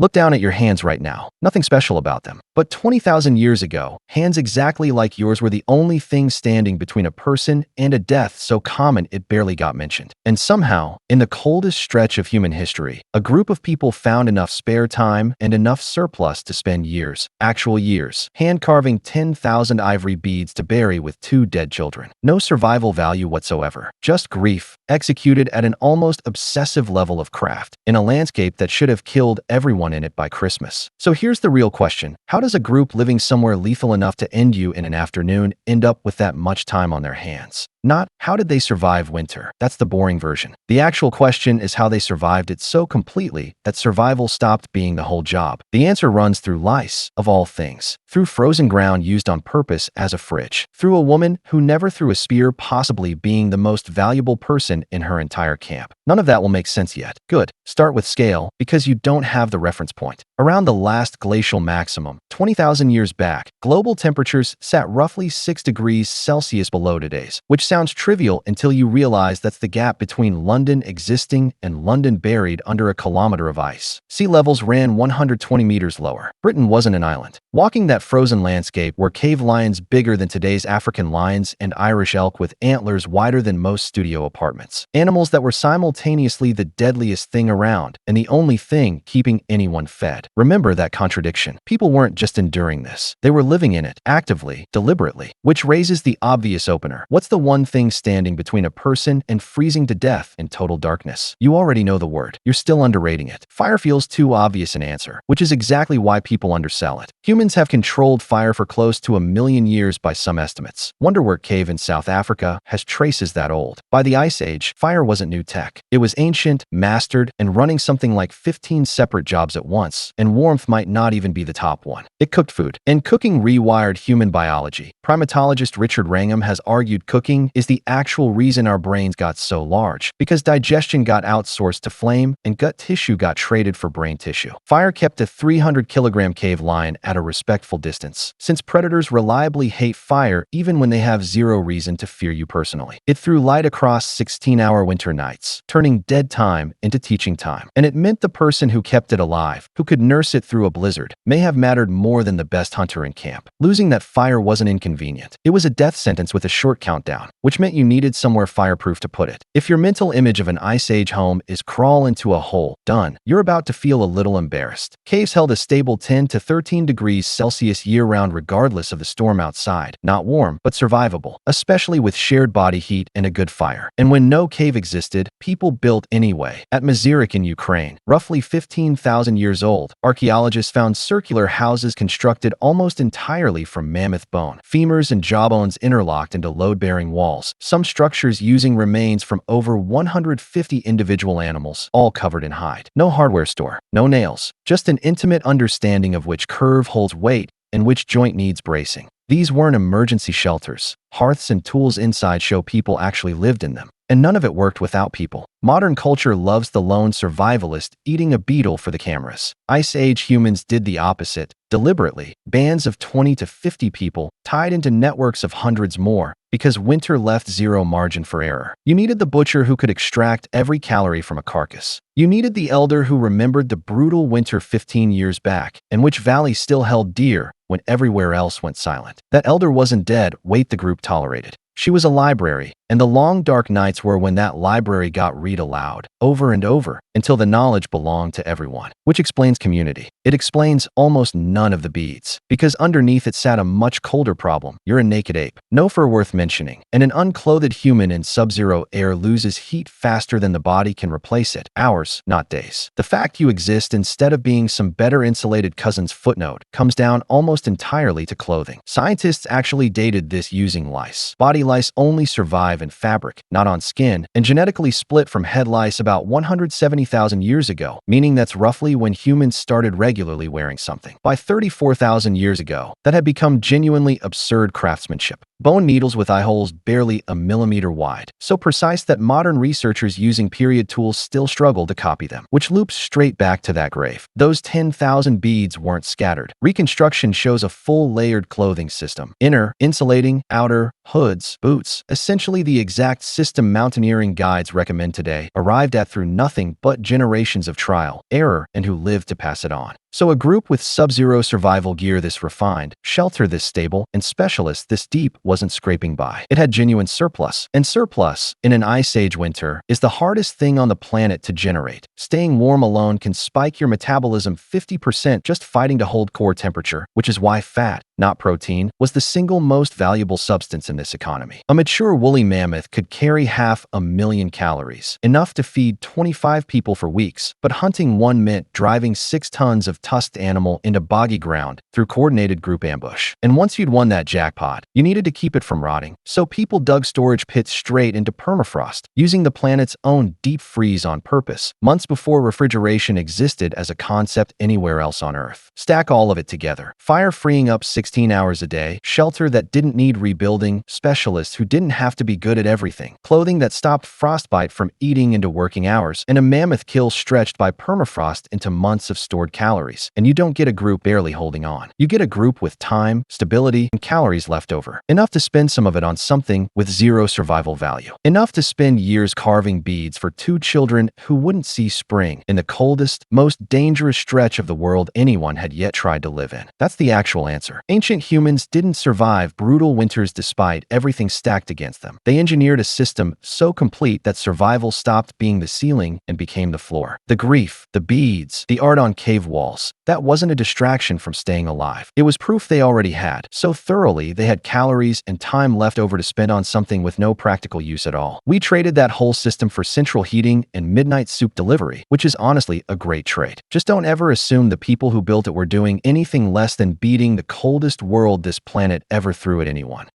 Look down at your hands right now. Nothing special about them. But 20,000 years ago, hands exactly like yours were the only thing standing between a person and a death so common it barely got mentioned. And somehow, in the coldest stretch of human history, a group of people found enough spare time and enough surplus to spend years, actual years, hand-carving 10,000 ivory beads to bury with 2 dead children. No survival value whatsoever, just grief, executed at an almost obsessive level of craft, in a landscape that should have killed everyone in it by Christmas. So here's the real question. How does a group living somewhere lethal enough to end you in an afternoon end up with that much time on their hands? Not, how did they survive winter? That's the boring version. The actual question is how they survived it so completely that survival stopped being the whole job. The answer runs through lice, of all things. Through frozen ground used on purpose as a fridge. Through a woman who never threw a spear, possibly being the most valuable person in her entire camp. None of that will make sense yet. Good. Start with scale, because you don't have the reference point. Around the last glacial maximum, 20,000 years back, global temperatures sat roughly 6 degrees Celsius below today's, which sounds trivial until you realize that's the gap between London existing and London buried under a kilometer of ice. Sea levels ran 120 meters lower. Britain wasn't an island. Walking that frozen landscape were cave lions bigger than today's African lions and Irish elk with antlers wider than most studio apartments. Animals that were simultaneously the deadliest thing around and the only thing keeping anyone fed. Remember that contradiction. People weren't just enduring this. They were living in it, actively, deliberately. Which raises the obvious opener. What's the one thing standing between a person and freezing to death in total darkness? You already know the word. You're still underrating it. Fire feels too obvious an answer, which is exactly why people undersell it. Humans have controlled fire for close to 1 million years by some estimates. Wonderwork Cave in South Africa has traces that old. By the Ice Age, fire wasn't new tech. It was ancient, mastered, and running something like 15 separate jobs at once, and warmth might not even be the top one. It cooked food. And cooking rewired human biology. Primatologist Richard Wrangham has argued cooking is the actual reason our brains got so large, because digestion got outsourced to flame and gut tissue got traded for brain tissue. Fire kept a 300-kilogram cave lion at a respectful distance, since predators reliably hate fire even when they have zero reason to fear you personally. It threw light across 16-hour winter nights, turning dead time into teaching time. And it meant the person who kept it alive, who could nurse it through a blizzard, may have mattered more than the best hunter in camp. Losing that fire wasn't inconvenient. It was a death sentence with a short countdown, which meant you needed somewhere fireproof to put it. If your mental image of an Ice Age home is crawl into a hole, done, you're about to feel a little embarrassed. Caves held a stable 10 to 13 degrees Celsius year-round regardless of the storm outside. Not warm, but survivable, especially with shared body heat and a good fire. And when no cave existed, people built anyway. At Mazirik in Ukraine, roughly 15,000 years old, archaeologists found circular houses constructed almost entirely from mammoth bone. Femurs and jawbones interlocked into load-bearing walls, some structures using remains from over 150 individual animals, all covered in hide. No hardware store, no nails, just an intimate understanding of which curve holds weight and which joint needs bracing. These weren't emergency shelters. Hearths and tools inside show people actually lived in them. And none of it worked without people. Modern culture loves the lone survivalist eating a beetle for the cameras. Ice Age humans did the opposite, deliberately. Bands of 20 to 50 people tied into networks of hundreds more, because winter left zero margin for error. You needed the butcher who could extract every calorie from a carcass. You needed the elder who remembered the brutal winter 15 years back, and which valley still held dear when everywhere else went silent. That elder wasn't dead weight the group tolerated. She was a library, and the long dark nights were when that library got read aloud, over and over, until the knowledge belonged to everyone. Which explains community. It explains almost none of the beads, because underneath it sat a much colder problem. You're a naked ape. No fur worth mentioning, and an unclothed human in sub-zero air loses heat faster than the body can replace it. Hours, not days. The fact you exist instead of being some better insulated cousin's footnote comes down almost entirely to clothing. Scientists actually dated this using lice. Body lice only survive in fabric, not on skin, and genetically split from head lice about 170,000 years ago, meaning that's roughly when humans started regularly wearing something. By 34,000 years ago, that had become genuinely absurd craftsmanship. Bone needles with eye holes barely a millimeter wide, so precise that modern researchers using period tools still struggle to copy them, which loops straight back to that grave. Those 10,000 beads weren't scattered. Reconstruction shows a full layered clothing system. Inner, insulating, outer, hoods, boots, essentially the exact system mountaineering guides recommend today, arrived at through nothing but generations of trial, error, and who lived to pass it on. So a group with sub-zero survival gear this refined, shelter this stable, and specialists this deep wasn't scraping by. It had genuine surplus. And surplus, in an ice age winter, is the hardest thing on the planet to generate. Staying warm alone can spike your metabolism 50% just fighting to hold core temperature, which is why fat, not protein, was the single most valuable substance in this economy. A mature woolly mammoth could carry 500,000 calories, enough to feed 25 people for weeks, but hunting one meant driving 6 tons of tusked animal into boggy ground through coordinated group ambush. And once you'd won that jackpot, you needed to keep it from rotting. So people dug storage pits straight into permafrost, using the planet's own deep freeze on purpose, months before refrigeration existed as a concept anywhere else on Earth. Stack all of it together. Fire freeing up 16 hours a day, shelter that didn't need rebuilding, specialists who didn't have to be good at everything, clothing that stopped frostbite from eating into working hours, and a mammoth kill stretched by permafrost into months of stored calories. And you don't get a group barely holding on. You get a group with time, stability, and calories left over. Enough to spend some of it on something with zero survival value. Enough to spend years carving beads for 2 children who wouldn't see spring in the coldest, most dangerous stretch of the world anyone had yet tried to live in. That's the actual answer. Ancient humans didn't survive brutal winters despite everything stacked against them. They engineered a system so complete that survival stopped being the ceiling and became the floor. The grief, the beads, the art on cave walls. That wasn't a distraction from staying alive. It was proof they already had, so thoroughly they had calories and time left over to spend on something with no practical use at all. We traded that whole system for central heating and midnight soup delivery, which is honestly a great trade. Just don't ever assume the people who built it were doing anything less than beating the coldest world this planet ever threw at anyone.